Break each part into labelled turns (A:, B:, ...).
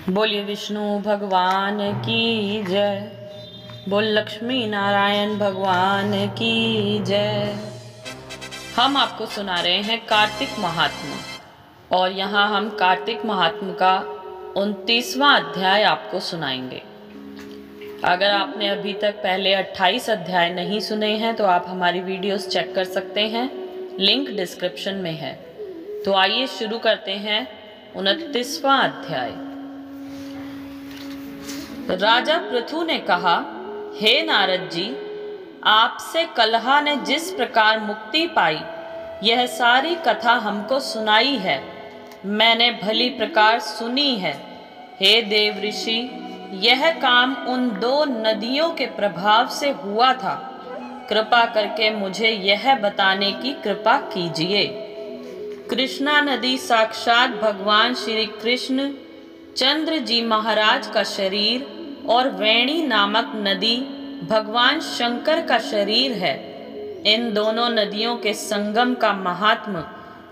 A: बोलिए विष्णु भगवान की जय। बोल लक्ष्मी नारायण भगवान की जय। हम आपको सुना रहे हैं कार्तिक महात्म्य और यहाँ हम कार्तिक महात्म्य का 29वां अध्याय आपको सुनाएंगे। अगर आपने अभी तक पहले 28 अध्याय नहीं सुने हैं तो आप हमारी वीडियोस चेक कर सकते हैं, लिंक डिस्क्रिप्शन में है। तो आइए शुरू करते हैं 29वां अध्याय। राजा पृथु ने कहा, हे नारद जी, आपसे कलहा ने जिस प्रकार मुक्ति पाई यह सारी कथा हमको सुनाई है, मैंने भली प्रकार सुनी है। हे देव ऋषि, यह काम उन 2 नदियों के प्रभाव से हुआ था। कृपा करके मुझे यह बताने की कृपा कीजिए। कृष्णा नदी साक्षात भगवान श्री कृष्ण चंद्र जी महाराज का शरीर और वेणी नामक नदी भगवान शंकर का शरीर है। इन दोनों नदियों के संगम का महात्म्य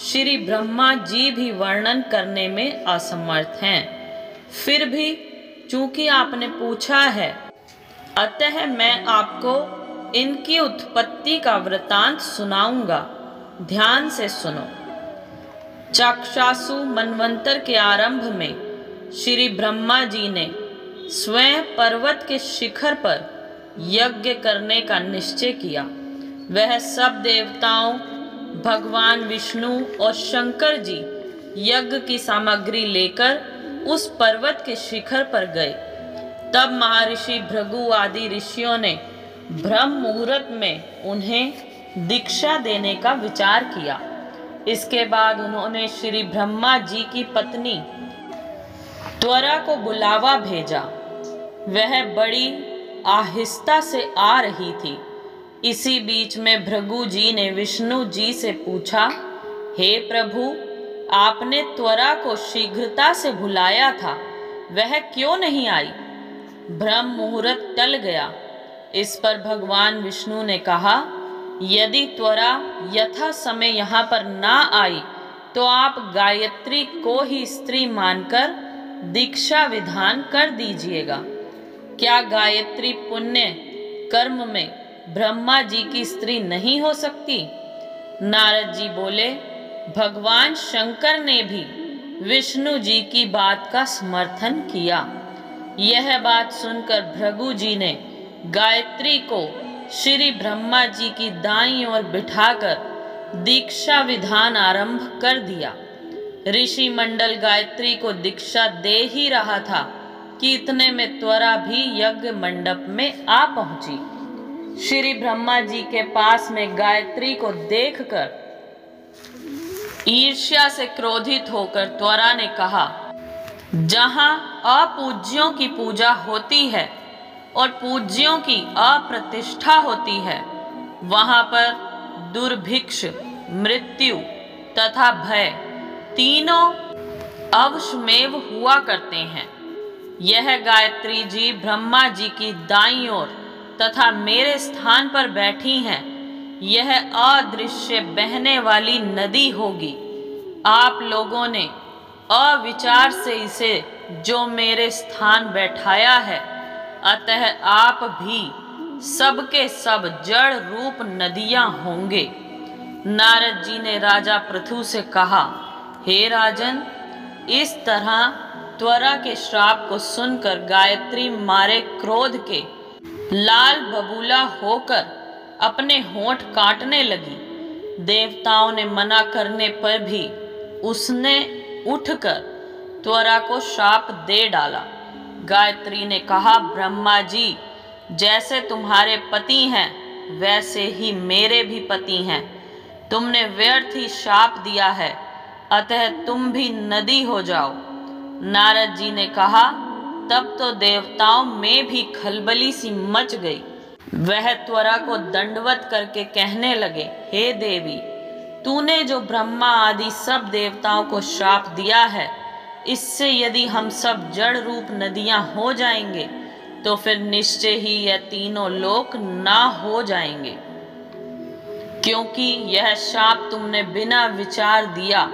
A: श्री ब्रह्मा जी भी वर्णन करने में असमर्थ हैं। फिर भी चूंकि आपने पूछा है, अतः मैं आपको इनकी उत्पत्ति का वृतांत सुनाऊंगा। ध्यान से सुनो। चाक्षासु मनवंतर के आरंभ में श्री ब्रह्मा जी ने स्वयं पर्वत के शिखर पर यज्ञ करने का निश्चय किया। वह सब देवताओं, भगवान विष्णु और शंकर जी यज्ञ की सामग्री लेकर उस पर्वत के शिखर पर गए। तब महर्षि भृगु आदि ऋषियों ने ब्रह्म मुहूर्त में उन्हें दीक्षा देने का विचार किया। इसके बाद उन्होंने श्री ब्रह्मा जी की पत्नी त्वरा को बुलावा भेजा। वह बड़ी आहिस्ता से आ रही थी। इसी बीच में भृगु जी ने विष्णु जी से पूछा, हे प्रभु, आपने त्वरा को शीघ्रता से बुलाया था, वह क्यों नहीं आई? ब्रह्म मुहूर्त टल गया। इस पर भगवान विष्णु ने कहा, यदि त्वरा यथा समय यहाँ पर ना आई तो आप गायत्री को ही स्त्री मानकर दीक्षा विधान कर दीजिएगा। क्या गायत्री पुण्य कर्म में ब्रह्मा जी की स्त्री नहीं हो सकती? नारद जी बोले, भगवान शंकर ने भी विष्णु जी की बात का समर्थन किया। यह बात सुनकर भृगु जी ने गायत्री को श्री ब्रह्मा जी की दाईं ओर बिठाकर दीक्षा विधान आरंभ कर दिया। ऋषि मंडल गायत्री को दीक्षा दे ही रहा था कि इतने में त्वरा भी यज्ञ मंडप में आ पहुंची। श्री ब्रह्मा जी के पास में गायत्री को देखकर ईर्ष्या से क्रोधित होकर त्वरा ने कहा, जहां अपूज्यों की पूजा होती है और पूज्यों की अप्रतिष्ठा होती है, वहां पर दुर्भिक्ष, मृत्यु तथा भय तीनों अवश्यमेव हुआ करते हैं। यह गायत्री जी ब्रह्मा जी की दाईं ओर तथा मेरे स्थान पर बैठी हैं। यह अदृश्य बहने वाली नदी होगी। आप लोगों ने अविचार से इसे जो मेरे स्थान बैठाया है, अतः आप भी सबके सब जड़ रूप नदियां होंगे। नारद जी ने राजा पृथु से कहा, हे राजन, इस तरह त्वरा के श्राप को सुनकर गायत्री मारे क्रोध के लाल बबूला होकर अपने होंठ काटने लगी। देवताओं ने मना करने पर भी उसने उठकर त्वरा को श्राप दे डाला। गायत्री ने कहा, ब्रह्मा जी, जैसे तुम्हारे पति हैं वैसे ही मेरे भी पति हैं। तुमने व्यर्थ ही शाप दिया है, अतः तुम भी नदी हो जाओ। नारद जी ने कहा, तब तो देवताओं में भी खलबली सी मच गई। वह त्वरा को दंडवत करके कहने लगे, हे देवी, तूने जो ब्रह्मा आदि सब देवताओं को श्राप दिया है, इससे यदि हम सब जड़ रूप नदियां हो जाएंगे तो फिर निश्चय ही यह तीनों लोक ना हो जाएंगे, क्योंकि यह शाप तुमने बिना विचार दिया,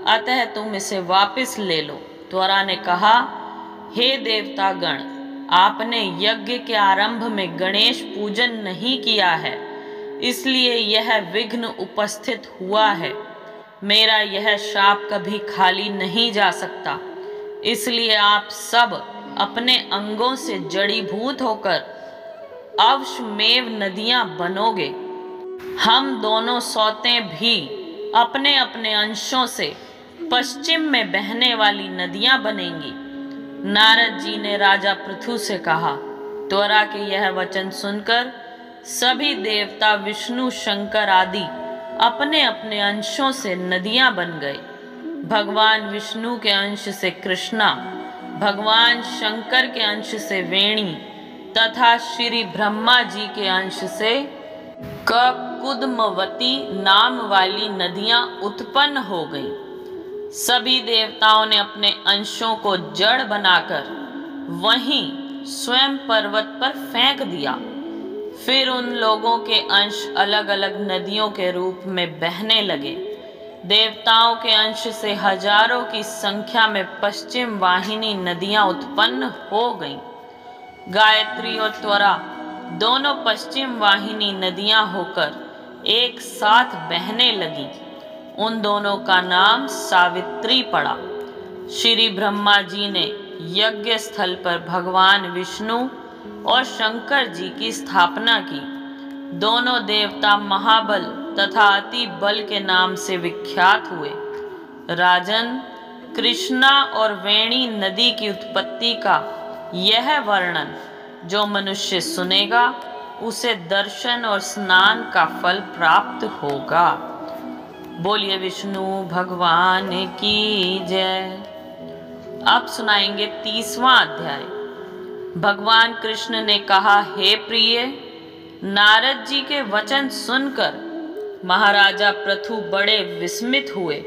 A: अतः तुम इसे वापस ले लो। त्वरा ने कहा, हे देवतागण, आपने यज्ञ के आरंभ में गणेश पूजन नहीं किया है, इसलिए यह विघ्न उपस्थित हुआ है। मेरा यह शाप कभी खाली नहीं जा सकता, इसलिए आप सब अपने अंगों से जड़ीभूत होकर अवश्यमेव नदियां बनोगे। हम दोनों सौतें भी अपने अपने अंशों से पश्चिम में बहने वाली नदियां बनेंगी। नारद जी ने राजा पृथु से कहा। त्वरा के यह वचन सुनकर सभी देवता विष्णु शंकर आदि अपने अपने अंशों से नदियां बन गए। भगवान विष्णु के अंश से कृष्णा, भगवान शंकर के अंश से वेणी तथा श्री ब्रह्मा जी के अंश से ककुदमवती नाम वाली नदियां उत्पन्न हो गई। सभी देवताओं ने अपने अंशों को जड़ बनाकर वहीं स्वयं पर्वत पर फेंक दिया। फिर उन लोगों के अंश अलग अलग नदियों के रूप में बहने लगे। देवताओं के अंश से हजारों की संख्या में पश्चिम वाहिनी नदियां उत्पन्न हो गईं। गायत्री और त्वरा दोनों पश्चिम वाहिनी नदियां होकर एक साथ बहने लगी। उन दोनों का नाम सावित्री पड़ा। श्री ब्रह्मा जी ने यज्ञ स्थल पर भगवान विष्णु और शंकर जी की स्थापना की। दोनों देवता महाबल तथा अति बल के नाम से विख्यात हुए। राजन, कृष्णा और वेणी नदी की उत्पत्ति का यह वर्णन जो मनुष्य सुनेगा उसे दर्शन और स्नान का फल प्राप्त होगा। बोलिए विष्णु भगवान की जय। अब सुनाएंगे 30वां अध्याय। भगवान कृष्ण ने कहा, हे प्रिय, नारद जी के वचन सुनकर महाराजा पृथु बड़े विस्मित हुए।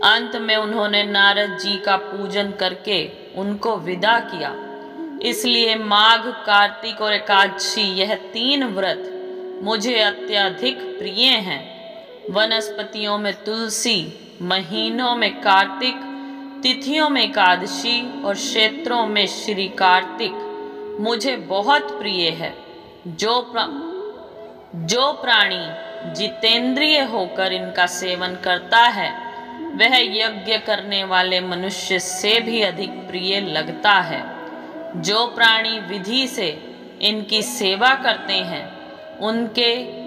A: अंत में उन्होंने नारद जी का पूजन करके उनको विदा किया। इसलिए माघ, कार्तिक और एकादशी यह 3 व्रत मुझे अत्यधिक प्रिय हैं। वनस्पतियों में तुलसी, महीनों में कार्तिक, तिथियों में एकादशी और क्षेत्रों में श्री कार्तिक मुझे बहुत प्रिय है। जो प्राणी जितेंद्रिय होकर इनका सेवन करता है वह यज्ञ करने वाले मनुष्य से भी अधिक प्रिय लगता है। जो प्राणी विधि से इनकी सेवा करते हैं उनके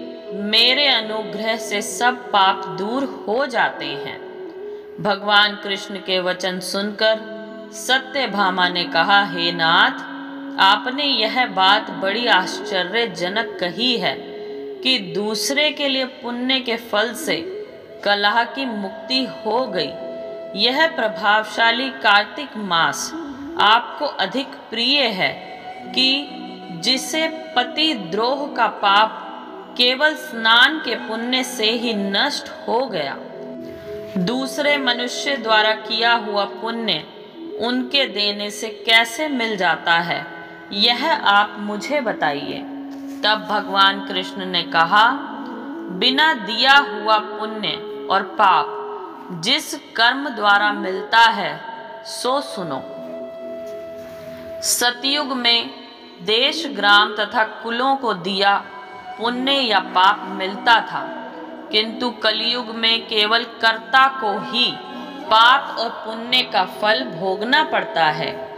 A: मेरे अनुग्रह से सब पाप दूर हो जाते हैं। भगवान कृष्ण के वचन सुनकर सत्यभामा ने कहा, हे नाथ, आपने यह बात बड़ी आश्चर्यजनक कही है कि दूसरे के लिए पुण्य के फल से कलह की मुक्ति हो गई। यह प्रभावशाली कार्तिक मास आपको अधिक प्रिय है कि जिसे पति द्रोह का पाप केवल स्नान के पुण्य से ही नष्ट हो गया। दूसरे मनुष्य द्वारा किया हुआ पुण्य उनके देने से कैसे मिल जाता है, यह आप मुझे बताइए। तब भगवान कृष्ण ने कहा, बिना दिया हुआ पुण्य और पाप जिस कर्म द्वारा मिलता है सो सुनो। सतयुग में देश, ग्राम तथा कुलों को दिया पुण्य या पाप मिलता था, किंतु कलयुग में केवल कर्ता को ही पाप और पुण्य का फल भोगना पड़ता है।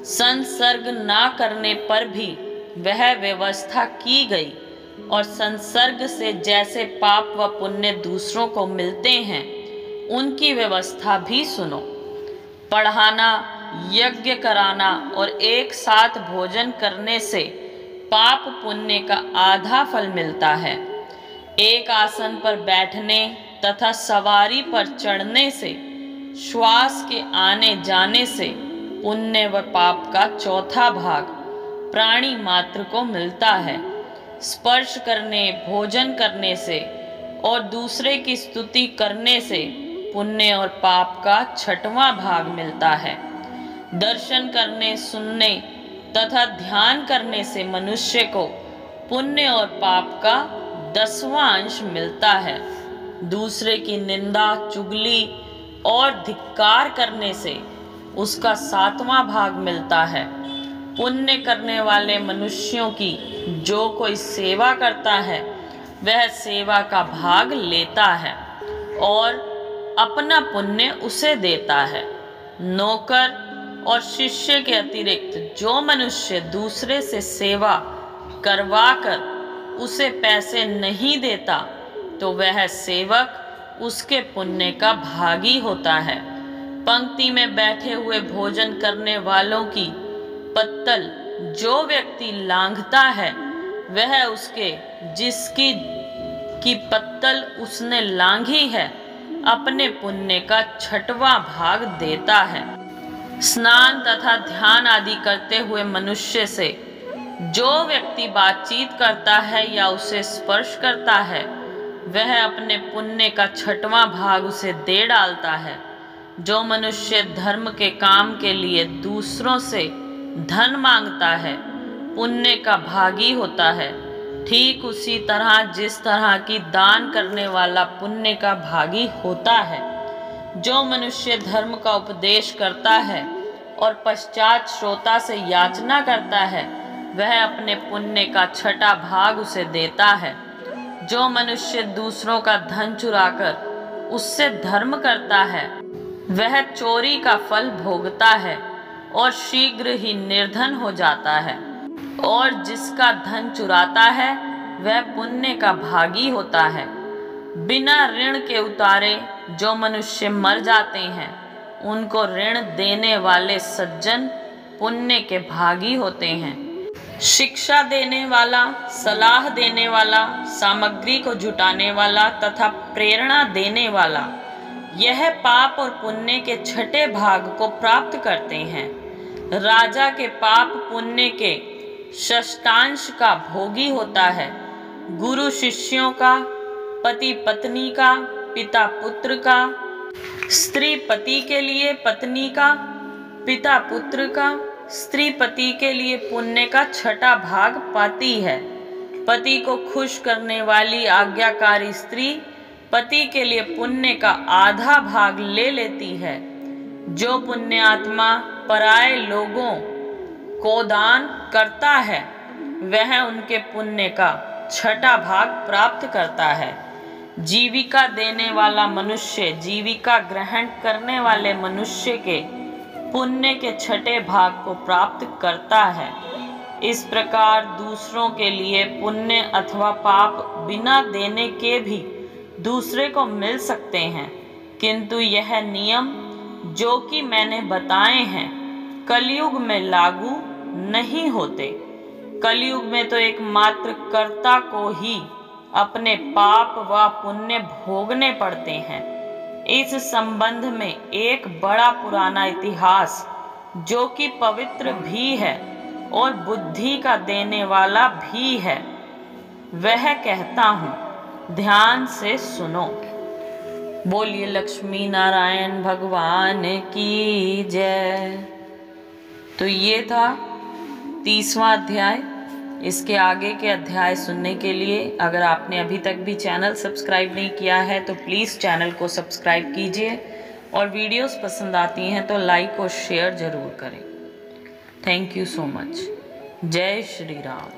A: संसर्ग ना करने पर भी वह व्यवस्था की गई और संसर्ग से जैसे पाप व पुण्य दूसरों को मिलते हैं उनकी व्यवस्था भी सुनो। पढ़ाना, यज्ञ कराना और एक साथ भोजन करने से पाप पुण्य का आधा फल मिलता है। एक आसन पर बैठने तथा सवारी पर चढ़ने से, श्वास के आने जाने से पुण्य व पाप का चौथा भाग प्राणी मात्र को मिलता है। स्पर्श करने, भोजन करने से और दूसरे की स्तुति करने से पुण्य और पाप का 6वां भाग मिलता है। दर्शन करने, सुनने तथा ध्यान करने से मनुष्य को पुण्य और पाप का 10वां अंश मिलता है। दूसरे की निंदा, चुगली और धिक्कार करने से उसका 7वां भाग मिलता है। पुण्य करने वाले मनुष्यों की जो कोई सेवा करता है वह सेवा का भाग लेता है और अपना पुण्य उसे देता है। नौकर और शिष्य के अतिरिक्त जो मनुष्य दूसरे से सेवा करवाकर उसे पैसे नहीं देता तो वह सेवक उसके पुण्य का भागी होता है। पंक्ति में बैठे हुए भोजन करने वालों की पत्तल जो व्यक्ति लांघता है वह उसके जिसकी पत्तल उसने लांघी है अपने पुण्य का 6वां भाग देता है। स्नान तथा ध्यान आदि करते हुए मनुष्य से जो व्यक्ति बातचीत करता है या उसे स्पर्श करता है वह अपने पुण्य का 6वां भाग उसे दे डालता है। जो मनुष्य धर्म के काम के लिए दूसरों से धन मांगता है पुण्य का भागी होता है। ठीक उसी तरह जिस तरह की दान करने वाला पुण्य का भागी होता है। जो मनुष्य धर्म का उपदेश करता है और पश्चात श्रोता से याचना करता है वह अपने पुण्य का 6वां भाग उसे देता है। जो मनुष्य दूसरों का धन चुराकर उससे धर्म करता है वह चोरी का फल भोगता है और शीघ्र ही निर्धन हो जाता है। और जिसका धन चुराता है वह पुण्य का भागी होता है। बिना ऋण के उतारे जो मनुष्य मर जाते हैं उनको ऋण देने वाले सज्जन पुण्य के भागी होते हैं। शिक्षा देने वाला, सलाह देने वाला, सामग्री को जुटाने वाला तथा प्रेरणा देने वाला यह पाप और पुण्य के 6ठे भाग को प्राप्त करते हैं। राजा के पाप पुण्य के षष्ठांश का भोगी होता है। गुरु शिष्यों का, पति पत्नी का, पिता पुत्र का, स्त्री पति के लिए पत्नी का, पिता पुत्र का, स्त्री पति के लिए पुण्य का 6ठा भाग पाती है। पति को खुश करने वाली आज्ञाकारी स्त्री पति के लिए पुण्य का आधा भाग ले लेती है। जो पुण्य आत्मा पराये लोगों को दान करता है वह उनके पुण्य का 6ठा भाग प्राप्त करता है। जीविका देने वाला मनुष्य जीविका ग्रहण करने वाले मनुष्य के पुण्य के 6ठे भाग को प्राप्त करता है। इस प्रकार दूसरों के लिए पुण्य अथवा पाप बिना देने के भी दूसरे को मिल सकते हैं, किंतु यह नियम जो कि मैंने बताए हैं कलयुग में लागू नहीं होते। कलयुग में तो एकमात्र कर्ता को ही अपने पाप व पुण्य भोगने पड़ते हैं। इस संबंध में एक बड़ा पुराना इतिहास जो कि पवित्र भी है और बुद्धि का देने वाला भी है वह कहता हूँ, ध्यान से सुनो। बोलिए लक्ष्मी नारायण भगवान की जय। तो ये था 30वां अध्याय। इसके आगे के अध्याय सुनने के लिए अगर आपने अभी तक भी चैनल सब्सक्राइब नहीं किया है तो प्लीज़ चैनल को सब्सक्राइब कीजिए और वीडियोस पसंद आती हैं तो लाइक और शेयर ज़रूर करें। Thank you so much. जय श्री राम।